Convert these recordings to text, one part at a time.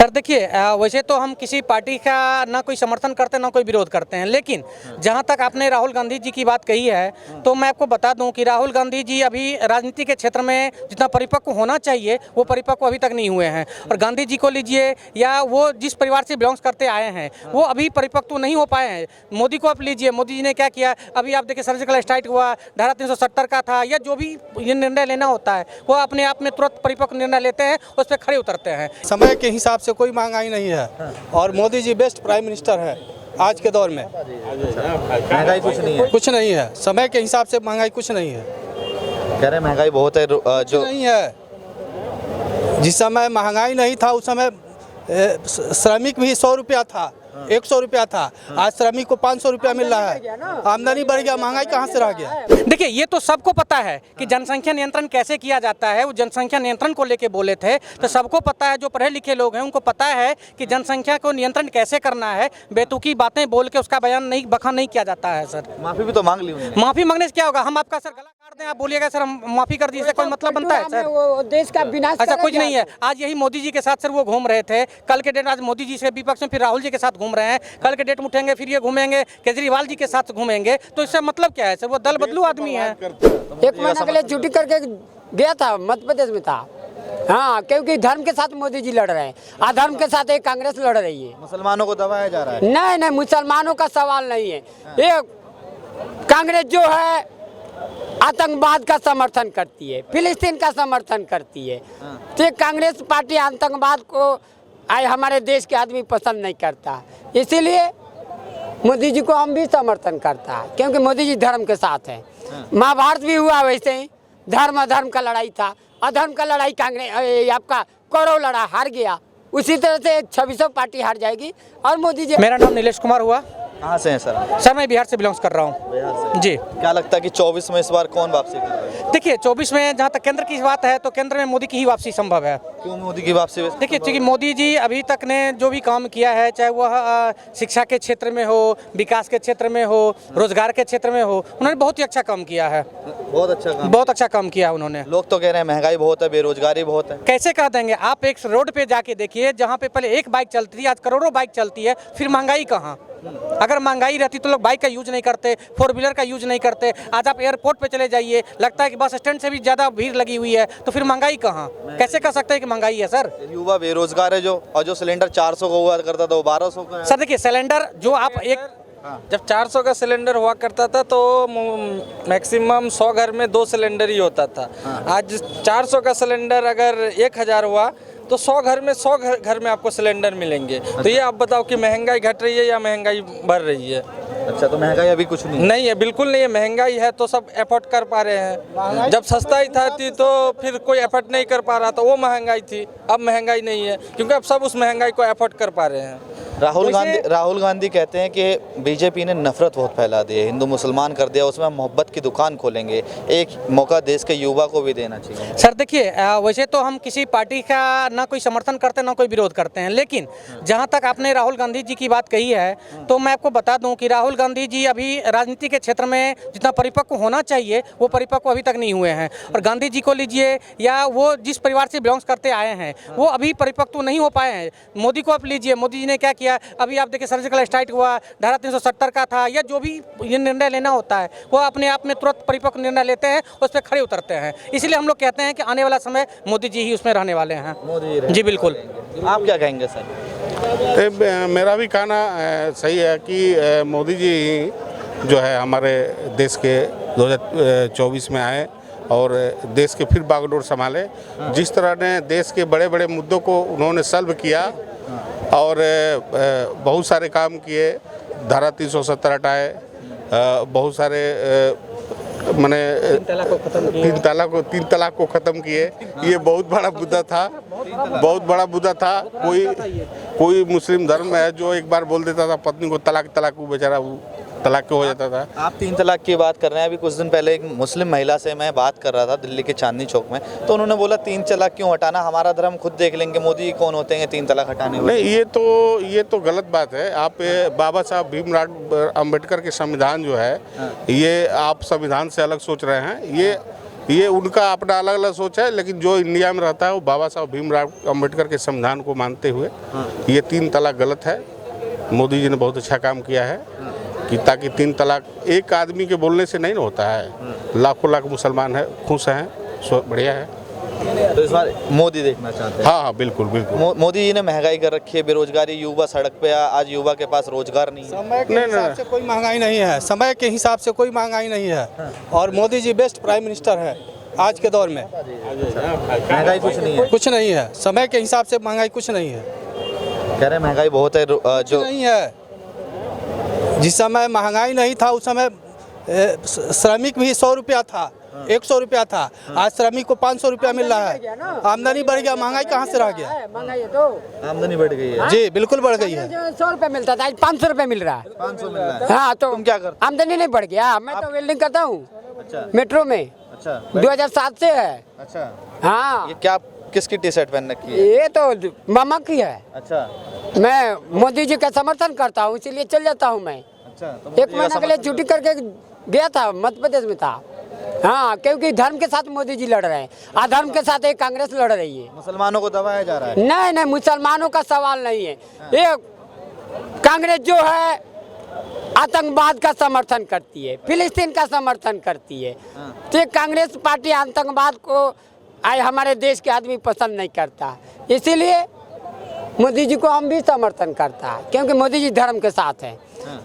Sir देखिए, वैसे तो हम किसी पार्टी का ना कोई समर्थन करते ना कोई विरोध करते हैं, लेकिन जहां तक आपने राहुल गांधी जी की बात कही है तो मैं आपको बता दूं कि राहुल गांधी जी अभी राजनीति के क्षेत्र में जितना परिपक्व होना चाहिए वो परिपक्व अभी तक नहीं हुए हैं। और गांधी जी को लीजिए या वो जिस परिवार से बिलोंग्स करते आए हैं वो अभी परिपक्व नहीं हो पाए हैं। मोदी को आप लीजिए, मोदी जी ने क्या किया, अभी आप देखिए सर्जिकल स्ट्राइक हुआ, धारा 370 का था, या जो भी निर्णय लेना होता है वो अपने आप में तुरंत परिपक्व निर्णय लेते हैं, उस पर खड़े उतरते हैं। समय के हिसाब से कोई महंगाई नहीं है और Modi ji best prime minister है आज के दौर में। महंगाई कुछ नहीं है, कुछ नहीं है, समय के हिसाब से महंगाई कुछ नहीं है। कह रहे हैं महंगाई बहुत है जो नहीं है। जिस समय महंगाई नहीं था उस समय श्रमिक भी 100 रुपया था, 100 रुपया था, आज श्रमिक को 500 रुपया मिल रहा है। आमदनी बढ़ गया, महंगाई कहाँ से रह गया। देखिए ये तो सबको पता है कि जनसंख्या नियंत्रण कैसे किया जाता है। वो जनसंख्या नियंत्रण को लेके बोले थे तो सबको पता है, जो पढ़े लिखे लोग हैं उनको पता है कि जनसंख्या को नियंत्रण कैसे करना है। बेतुकी बातें बोल के उसका बखान नहीं किया जाता है। सर माफी भी तो मांग ली उन्होंने। माफी मांगने से क्या होगा, हम आपका सर गला काट दें, आप बोलिएगा सर हम माफी कर दीजिए, कोई मतलब बनता है सर? वो देश का विनाश ऐसा कुछ नहीं है। आज यही मोदी जी के साथ सर वो घूम रहे थे, कल के डेट आज मोदी जी से विपक्ष में फिर राहुल जी के साथ घूम रहे हैं, कल के डेट में उठेंगे फिर ये घूमेंगे केजरीवाल जी के साथ घूमेंगे, तो इससे मतलब क्या है सर? वो दल बदलू आदमी है। 1 महीना के लिए छुट्टी करके गया था, मध्य प्रदेश में था। हाँ, क्योंकि धर्म के साथ मोदी जी लड़ रहे हैं, अधर्म के साथ एक कांग्रेस लड़ रही है। मुसलमानों को दबाया जा रहा है। नहीं नहीं, मुसलमानों का सवाल नहीं है। ये कांग्रेस जो है आतंकवाद का समर्थन करती है, फिलिस्तीन का समर्थन करती है। तो कांग्रेस पार्टी आतंकवाद को हमारे देश के आदमी पसंद नहीं करता, इसीलिए मोदी जी को हम भी समर्थन करता है, क्योंकि मोदी जी धर्म के साथ है। महाभारत भी हुआ वैसे ही, धर्म अधर्म का लड़ाई था, अधर्म का लड़ाई कांग्रेस आपका कौरव लड़ा, हार गया। उसी तरह से 2600 पार्टी हार जाएगी और मोदी जी। मेरा नाम नीलेश कुमार हुआ। कहाँ से हैं सर? सर मैं बिहार से बिलोंग्स कर रहा हूँ। बिहार से। जी। क्या लगता है कि 24 में इस बार कौन वापसी कर रहा है? देखिए 24 में जहाँ तक केंद्र की बात है तो केंद्र में मोदी की ही वापसी संभव है। क्यों मोदी की वापसी? देखिए क्योंकि मोदी जी अभी तक ने जो भी काम किया है, चाहे वह शिक्षा के क्षेत्र में हो, विकास के क्षेत्र में हो, रोजगार के क्षेत्र में हो, उन्होंने बहुत ही अच्छा काम किया है। बहुत अच्छा काम किया है उन्होंने। लोग तो कह रहे हैं महंगाई बहुत है, बेरोजगारी बहुत है। कैसे कह देंगे? आप एक रोड पे जाके देखिए, जहाँ पे पहले एक बाइक चलती थी आज करोड़ों बाइक चलती है, फिर महंगाई कहाँ? अगर महंगाई रहती तो लोग बाइक का यूज नहीं करते, 4 व्हीलर का यूज नहीं करते। आज आप एयरपोर्ट पे चले जाइए, लगता है कि बस स्टैंड से भी ज्यादा भीड़ लगी हुई है, तो फिर महंगाई कहाँ? कैसे कह सकते हैं कि महंगाई है सर? युवा बेरोजगार है जो सिलेंडर 400 का हुआ करता था वो 1200 का है। सर देखिए सिलेंडर जो आप एक जब 400 का सिलेंडर हुआ करता था तो मैक्सिमम 100 घर में 2 सिलेंडर ही होता था। आज 400 का सिलेंडर अगर 1000 हुआ तो 100 घर में 100 घर में आपको सिलेंडर मिलेंगे। तो ये आप बताओ कि महंगाई घट रही है या महंगाई बढ़ रही है? अच्छा, तो महंगाई अभी कुछ नहीं है, बिल्कुल नहीं है। महंगाई है तो सब एफर्ट कर पा रहे हैं। जब सस्ताई थी तो फिर कोई एफर्ट नहीं कर पा रहा, तो वो महंगाई थी। अब महंगाई नहीं है क्योंकि अब सब उस महंगाई को एफर्ट कर पा रहे हैं। राहुल गांधी कहते हैं कि बीजेपी ने नफरत बहुत फैला दी है, हिंदू मुसलमान कर दिया, उसमें मोहब्बत की दुकान खोलेंगे। एक मौका देश के युवा को भी देना चाहिए। सर देखिए, वैसे तो हम किसी पार्टी का ना कोई समर्थन करते ना कोई विरोध करते हैं, लेकिन जहां तक आपने राहुल गांधी जी की बात कही है तो मैं आपको बता दूं कि राहुल गांधी जी अभी राजनीति के क्षेत्र में जितना परिपक्व होना चाहिए वो परिपक्व अभी तक नहीं हुए हैं। और गांधी जी को लीजिए या वो जिस परिवार से बिलोंग्स करते आए हैं वो अभी परिपक्व नहीं हो पाए हैं। मोदी को आप लीजिए, मोदी जी ने क्या किया, अभी आप देखिए सर्जिकल स्ट्राइक हुआ, धारा 370 का था, या जो भी निर्णय लेना होता है वो अपने आप में तुरंत परिपक्व निर्णय लेते हैं, उस पर खड़े उतरते हैं। इसीलिए हम लोग कहते हैं कि आने वाला समय मोदी जी ही उसमें रहने वाले हैं। मोदी जी बिल्कुल। आप क्या कहेंगे सर? मेरा भी कहना सही है कि मोदी जी जो है हमारे देश के 2024 में आए और देश के फिर बागडोर संभाले। जिस तरह ने देश के बड़े बड़े मुद्दों को उन्होंने सॉल्व किया और बहुत सारे काम किए, धारा 370 हटाए, बहुत सारे मैंने 3 तलाक को ख़त्म किए। ये बहुत बड़ा मुद्दा था, बहुत बड़ा मुद्दा था। कोई मुस्लिम धर्म है जो एक बार बोल देता था पत्नी को तलाक, वो बेचारा तलाक हो जाता था। आप 3 तलाक की बात कर रहे हैं। अभी कुछ दिन पहले एक मुस्लिम महिला से मैं बात कर रहा था दिल्ली के चांदनी चौक में, तो उन्होंने बोला 3 तलाक क्यों हटाना, हमारा धर्म खुद देख लेंगे, मोदी कौन होते हैं 3 तलाक हटाने वाले? नहीं, ये तो गलत बात है। आप बाबा साहब भीमराव अम्बेडकर के संविधान जो है, ये आप संविधान से अलग सोच रहे हैं। ये उनका अपना अलग अलग सोच है, लेकिन जो इंडिया में रहता है वो बाबा साहब भीमराव अम्बेडकर के संविधान को मानते हुए ये 3 तलाक गलत है। मोदी जी ने बहुत अच्छा काम किया है कि ताकि 3 तलाक एक आदमी के बोलने से नहीं होता है, लाखों लाख मुसलमान है खुश हैं, बढ़िया है। तो इस बार मोदी देखना चाहते हैं? हाँ बिल्कुल बिल्कुल। मोदी जी ने महंगाई कर रखी है, बेरोजगारी, युवा सड़क पे आज युवा के पास रोजगार नहीं है। समय के हिसाब से कोई महंगाई नहीं है, समय के हिसाब से कोई महंगाई नहीं है और Modi ji best prime minister है आज के दौर में। महंगाई कुछ नहीं है? कुछ नहीं है, समय के हिसाब से महंगाई कुछ नहीं है। कह रहे हैं महंगाई बहुत है जो नहीं है। जिस समय महंगाई नहीं था उस समय श्रमिक भी 100 रुपया था, 100 रुपया था, आज श्रमिक को 500 रुपया मिल रहा है। आमदनी बढ़ गया, महंगाई कहाँ से रह गया? महंगाई तो आमदनी बढ़ गई है। जी बिल्कुल बढ़ गई है। 100 रुपये मिलता था, आज 500 रुपये मिल रहा है। 500 मिल रहा है। हाँ तो तुम क्या करते? आमदनी नहीं बढ़ गया। मैं तो वेल्डिंग करता हूँ अच्छा मेट्रो में, अच्छा 2007 से है। अच्छा, हाँ ये क्या किसकी टी शर्ट पहन रखी है? ये तो मामा की है। अच्छा मैं मोदी जी का समर्थन करता हूँ, इसीलिए चल जाता हूँ मैं। अच्छा, तो मोदी एक जी का महीना के लिए समर्थन छुट्टी करके गया था, मध्य प्रदेश में था। हाँ क्योंकि धर्म के साथ मोदी जी लड़ रहे हैं, अधर्म के साथ एक कांग्रेस लड़ रही है। मुसलमानों को दबाया जा रहा है। नहीं नहीं, मुसलमानों का सवाल नहीं है। ये कांग्रेस जो है आतंकवाद का समर्थन करती है, फिलिस्तीन का समर्थन करती है। तो ये कांग्रेस पार्टी आतंकवाद को आज हमारे देश के आदमी पसंद नहीं करता, इसीलिए मोदी जी को हम भी समर्थन करता है, क्योंकि मोदी जी धर्म के साथ है।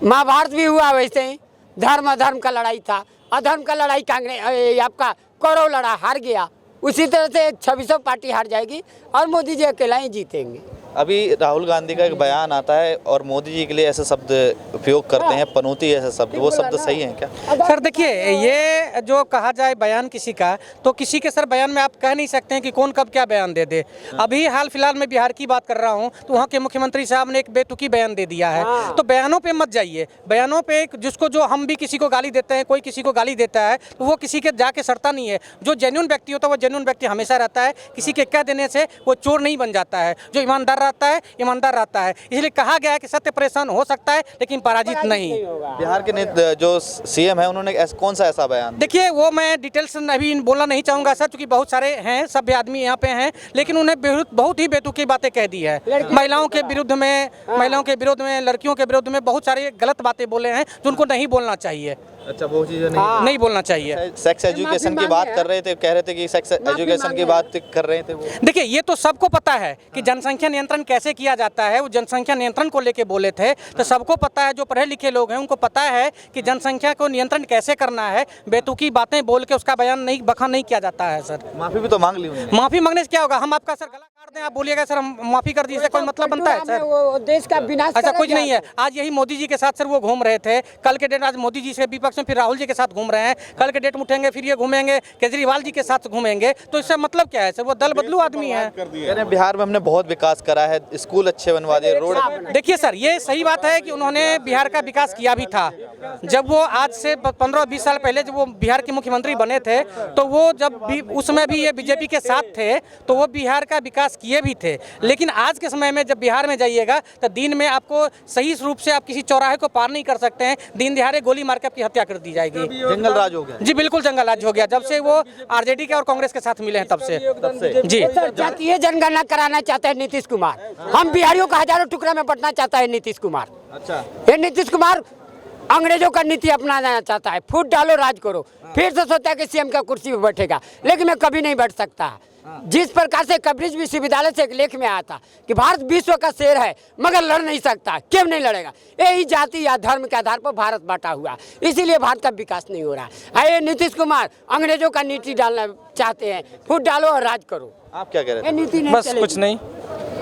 महाभारत भी हुआ वैसे ही, धर्म अधर्म का लड़ाई था, अधर्म का लड़ाई कांग्रेस आपका कौरव लड़ा, हार गया। उसी तरह से 2600 पार्टी हार जाएगी और मोदी जी अकेला ही जीतेंगे। अभी राहुल गांधी का एक बयान आता है और मोदी जी के लिए ऐसे शब्द उपयोग करते हैं, पनौती ऐसे शब्द, वो शब्द सही हैं क्या? सर देखिए, ये जो कहा जाए बयान किसी का, तो किसी के सर बयान में आप कह नहीं सकते हैं कि कौन कब क्या बयान दे दे। अभी हाल फिलहाल में बिहार की बात कर रहा हूँ, तो वहाँ के मुख्यमंत्री साहब ने एक बेतुकी बयान दे दिया है। तो बयानों पे मत जाइए, बयानों पे जिसको जो हम भी किसी को गाली देते हैं, कोई किसी को गाली देता है, तो वो किसी के जाके सड़ता नहीं है। जो जेन्युइन व्यक्ति होता है वो जेन्युइन व्यक्ति हमेशा रहता है, किसी के कह देने से वो चोर नहीं बन जाता है। जो ईमानदार रहता है ईमानदार रहता है। इसलिए कहा गया है कि सत्य परेशान हो सकता है लेकिन पराजित नहीं। बिहार के जो सीएम है उन्होंने कौन सा ऐसा बयान? देखिए वो मैं डिटेल्स अभी बोलना नहीं चाहूँगा सर, क्योंकि बहुत सारे हैं, सभ्य आदमी यहाँ पे हैं, लेकिन उन्हें बहुत ही बेतुकी बातें कह दी है। महिलाओं के विरुद्ध में, लड़कियों के विरुद्ध में बहुत सारे गलत बातें बोले हैं जो उनको नहीं बोलना चाहिए। अच्छा, वो चीज़ें नहीं बोलना चाहिए। सेक्स एजुकेशन की बात कर रहे थे, कह रहे थे कि सेक्स एजुकेशन की बात कर रहे थे वो। देखिए ये तो सबको पता है कि जनसंख्या नियंत्रण कैसे किया जाता है। वो जनसंख्या नियंत्रण को लेके बोले थे, तो सबको पता है, जो पढ़े लिखे लोग हैं उनको पता है कि जनसंख्या को नियंत्रण कैसे करना है। बेतुकी बातें बोल के उसका बयान नहीं बखान नहीं किया जाता है सर। माफी भी तो मांग ली उन्होंने। माफी मांगने से क्या होगा? हम आपका सर गला काट दें, आप बोलिएगा सर हम माफी कर दिए, इससे कोई मतलब बनता है सर? वो देश का विनाश ऐसा कुछ नहीं है। आज यही मोदी जी के साथ सर वो घूम रहे थे, कल के डेट आज मोदी जी से विपक्ष में फिर राहुल जी के साथ घूम रहे हैं, कल के डेट में उठेंगे फिर ये घूमेंगे, केजरीवाल जी के साथ घूमेंगे, तो इससे मतलब क्या है सर? वो दल बदलू आदमी है। कह रहे हैं बिहार में हमने बहुत विकास करा है, स्कूल अच्छे बनवा दिए, रोड। देखिए सर, ये सही बात है कि उन्होंने बिहार का विकास किया भी था। जब वो आज से 15-20 साल पहले जब वो बिहार के मुख्यमंत्री बने थे, तो वो जब भी उस समय भी ये बीजेपी के साथ थे, तो वो बिहार का विकास किए भी थे। लेकिन आज के समय में जब बिहार में जाइएगा तो दिन में आपको सही रूप से आप किसी चौराहे को पार नहीं कर सकते हैं, दिन दिहाड़े गोली मार के आपकी हत्या कर दी जाएगी। जंगल राज हो गया। जी बिल्कुल जंगल राज हो गया, जब से वो आरजेडी के और कांग्रेस के साथ मिले हैं तब से। जी जातीय जनगणना कराना चाहते हैं नीतीश कुमार। हम बिहारियों का हजारों टुकड़ा में बांटना चाहता है नीतीश कुमार। अच्छा, ये नीतीश कुमार अंग्रेजों का नीति अपनाना चाहता है, फूट डालो राज करो। फिर से सोचता है कि सीएम का कुर्सी पर बैठेगा, लेकिन मैं कभी नहीं बैठ सकता। जिस प्रकार से कैम्ब्रिज विश्वविद्यालय से एक लेख में आया था कि भारत विश्व का शेर है मगर लड़ नहीं सकता, क्यों नहीं लड़ेगा? यही जाति या धर्म के आधार पर भारत बांटा हुआ, इसीलिए भारत का विकास नहीं हो रहा है। ये नीतीश कुमार अंग्रेजों का नीति डालना चाहते हैं, फूट डालो और राज करो। आप क्या कह रहे ये थे? नीति नहीं बस चलेगी। कुछ नहीं।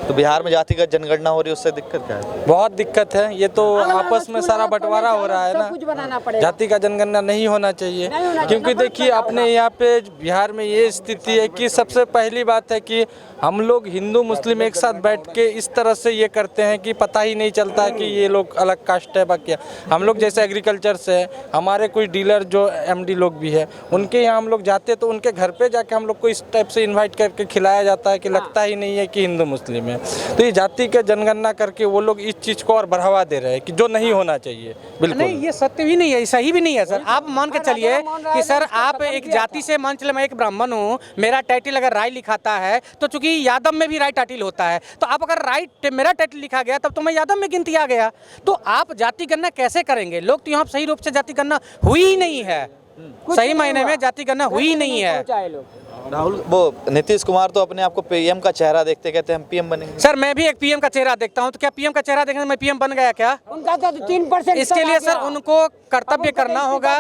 तो बिहार में जातिगत जनगणना हो रही है, उससे दिक्कत क्या है? बहुत दिक्कत है, ये तो आपस में सारा बंटवारा हो रहा है सब कुछ बनाना ना। पड़ेगा। जाति का जनगणना नहीं होना चाहिए, नहीं होना क्योंकि चाहिए। देखिए अपने यहाँ पे बिहार में ये स्थिति है कि सबसे पहली बात है कि हम लोग हिंदू मुस्लिम एक साथ बैठ के इस तरह से ये करते हैं कि पता ही नहीं चलता कि ये लोग अलग कास्ट है। बाकी हम लोग जैसे एग्रीकल्चर से है, हमारे कोई डीलर जो एमडी लोग भी है, उनके यहाँ हम लोग जाते तो उनके घर पे जाके हम लोग को इस टाइप से इन्वाइट करके खिलाया जाता है कि लगता ही नहीं है कि हिंदू मुस्लिम है। हैं। तो ये जाति के जनगणना करके वो लोग इस चीज़ को और बढ़ावा दे रहे हैं कि जो नहीं होना चाहिए। बिल्कुल नहीं, ये सत्य भी नहीं है, सही भी नहीं है सर। आप मान के चलिए कि सर आप एक जाति से, मान चले मैं एक ब्राह्मण हूँ, मेरा टाइटल अगर राय लिखाता है तो चूंकि यादव में भी राय टाइटल होता है, तो आप अगर राय मेरा टाइटल लिखा गया तब तो मैं यादव में गिनती आ गया। तो आप जाति गणना कैसे करेंगे? लोग तो यहाँ सही रूप से जाति गणना हुई ही नहीं है, सही मायने में जाति गणना हुई नहीं है। राहुल वो नीतीश कुमार तो अपने आप को पीएम का चेहरा देखते कहते हैं हम पीएम बनेंगे। सर मैं भी एक पीएम का चेहरा देखता हूं, तो क्या पीएम का चेहरा देखने से मैं पीएम बन गया क्या? उनका तो 3% इसके लिए सर उनको कर्तव्य करना होगा,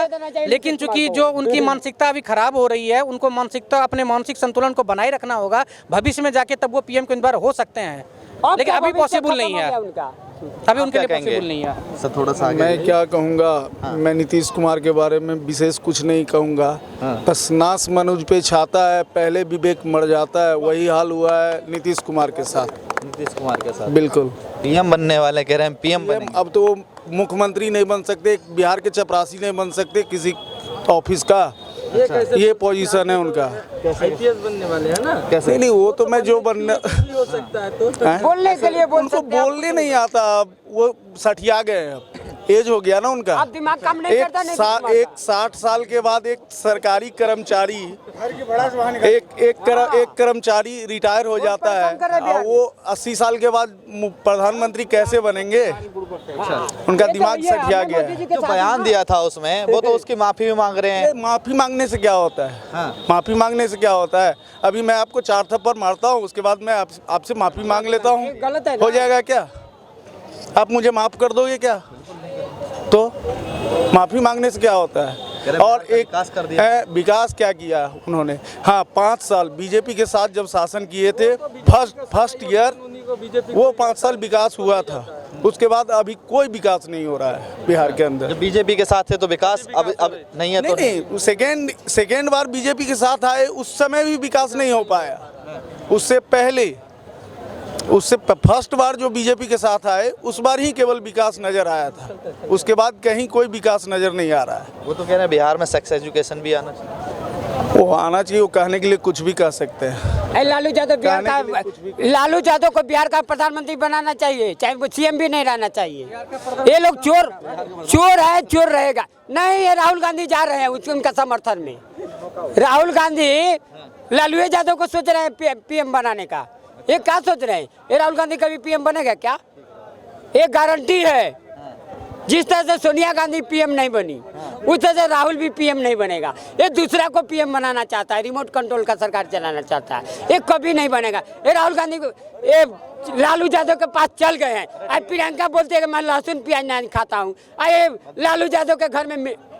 लेकिन चूंकि जो उनकी मानसिकता अभी खराब हो रही है, उनको मानसिकता, अपने मानसिक संतुलन को बनाए रखना होगा। भविष्य में जाके तब वो पीएम के बार हो सकते हैं, लेकिन अभी पॉसिबल नहीं है, अभी उनके लिए पॉसिबल नहीं है। सर थोड़ा सा आगे मैं क्या कहूँगा, मैं नीतीश कुमार के बारे में विशेष कुछ नहीं कहूँगा। बस नाश मनुज पे छाता है, पहले विवेक मर जाता है, वही हाल हुआ है नीतीश कुमार के साथ। नीतीश कुमार के साथ बिल्कुल पीएम बनने वाले कह रहे हैं पीएम बनेंगे। अब तो मुख्यमंत्री नहीं बन सकते, बिहार के चपरासी नहीं बन सकते किसी ऑफिस का, ये पोजीशन है उनका। IPS बनने वाले हैं ना। नहीं नहीं, वो तो मैं जो बनना हो सकता है तो बोलने के लिए बोल उनको सकते हैं। बोलने नहीं आता, अब वो सठिया गए हैं, अब एज हो गया ना उनका। अब दिमाग काम नहीं करता नहीं। एक 60 साल के बाद एक सरकारी कर्मचारी एक कर्मचारी रिटायर हो जाता है, और वो 80 साल के बाद प्रधानमंत्री कैसे बनेंगे? उनका दिमाग सठिया गया है। जो बयान दिया था उसमें वो तो उसकी माफी भी मांग रहे हैं। माफी मांगने से क्या होता है? माफी मांगने से क्या होता है? अभी मैं आपको 4 थप्पड़ मारता हूँ, उसके बाद मैं आपसे माफी मांग लेता हूँ, गलत है ना? हो जाएगा क्या? आप मुझे माफ कर दोगे क्या? तो माफी मांगने से क्या होता है? और एक विकास कर दिया। विकास क्या किया उन्होंने? हाँ, 5 साल बीजेपी के साथ जब शासन किए थे, फर्स्ट ईयर वो 5 साल विकास हुआ था, उसके बाद अभी कोई विकास नहीं हो रहा है बिहार के अंदर। जब बीजेपी के साथ थे तो विकास अब नहीं है। तो नहीं, सेकेंड बार बीजेपी के साथ आए उस समय भी विकास नहीं हो पाया। उससे फर्स्ट बार जो बीजेपी के साथ आए उस बार ही केवल विकास नजर आया था, उसके बाद कहीं कोई विकास नजर नहीं आ रहा है। वो तो कह रहे हैं बिहार में सेक्स एजुकेशन भी आना चाहिए। वो आना चाहिए, वो कहने के लिए कुछ भी कह सकते हैं। लालू यादव लालू यादव को बिहार का प्रधानमंत्री बनाना चाहिए, चाहे वो सीएम भी नहीं रहना चाहिए। ये लोग चोर है, चोर रहेगा नहीं। ये राहुल गांधी जा रहे हैं उनका समर्थन में। राहुल गांधी लालू यादव को सोच रहे हैं पीएम बनाने का। ये क्या सोच रहे हैं? ये राहुल गांधी कभी पीएम बनेगा क्या? एक गारंटी है, जिस तरह से सोनिया गांधी पीएम नहीं बनी, उस तरह से राहुल भी पीएम नहीं बनेगा। ये दूसरा को पीएम बनाना चाहता है, रिमोट कंट्रोल का सरकार चलाना चाहता है। ये कभी नहीं बनेगा। ये राहुल गांधी को, ये लालू यादव के पास चल गए हैं। आज प्रियंका बोलते हैं कि मैं लहसुन प्याज नहीं खाता हूँ। ये लालू यादव के घर में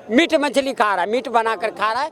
मीट मछली खा रहा है, मीट बनाकर खा रहा है।